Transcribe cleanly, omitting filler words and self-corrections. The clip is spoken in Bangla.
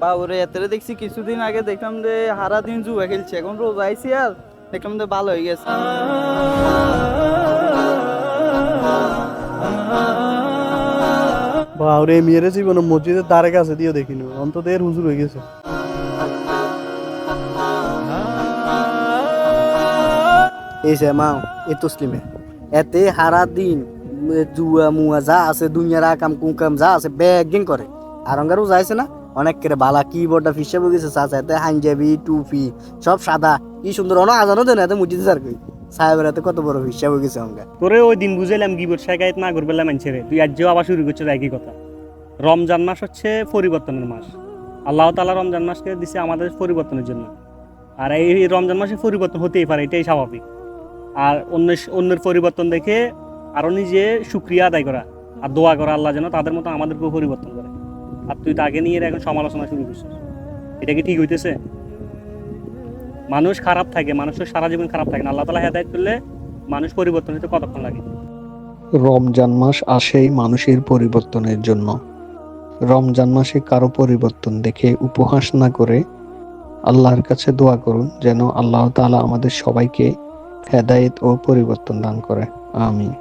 বাবুরে এতরে দেখছি কিছুদিন আগে দেখলাম যে হারা দিন জুয়া খেলছে, এখন রোজ আইসি আর দেখলাম যে ভালো হয়ে গেছে। বাউরে মেয়েরে জীবনে মসজিদের দ্বারে কাছে দিয়ে দেখিনি, অন্তত এর হুজুর হয়ে গেছে। এই যে মা এ তসলিমে এতে হারা দিন জুয়া মুয়া যা আছে দুনিয়ার আকাম কুকাম যা আছে ব্যাগিং করে আর অঙ্গারও যাইছে না অনেক করে বালা কিবোর্ডটা ফিসে বগেছে চাচা এতে হাঞ্জাবি টুপি সব সাদা কি সুন্দর অনেক আজানো দেন এতে মুজিদ স্যার কই সাহেবের হাতে কত বড় ফিসে বগেছে অঙ্গা। তোরে ওই দিন বুঝাইলাম গিবর শেখায়ত না করবে মানছে রে, তুই আজও আবার শুরু করছিস একই কথা। রমজান মাস হচ্ছে পরিবর্তনের মাস। আল্লাহ তাআলা রমজান মাসকে দিছে আমাদের পরিবর্তনের জন্য, আর এই রমজান মাসে পরিবর্তন হতেই পারে, এটাই স্বাভাবিক। আর অন্যের পরিবর্তন দেখে আরো নিজে শুকরিয়া আদায় করা আর দোয়া করা আল্লাহ যেন তাদের মতো আমাদেরকেও পরিবর্তন করে। আর তুই তাকে নিয়ে এখন সমালোচনা শুরু করছিস, এটা কি ঠিক হইতেছে? মানুষ খারাপ থাকে, মানুষের সারা জীবন খারাপ থাকে না। আল্লাহ তাআলা হেদায়েত করলে মানুষ পরিবর্তন হতে কতক্ষণ লাগে? রমজান মাস আসেই মানুষের পরিবর্তনের জন্য। রমজান মাসে কারো পরিবর্তন দেখে উপহাস না করে আল্লাহর কাছে দোয়া করুন যেন আল্লাহ তাআলা আমাদের সবাইকে হেদায়েত ও পরিবর্তন দান করে। আমিন।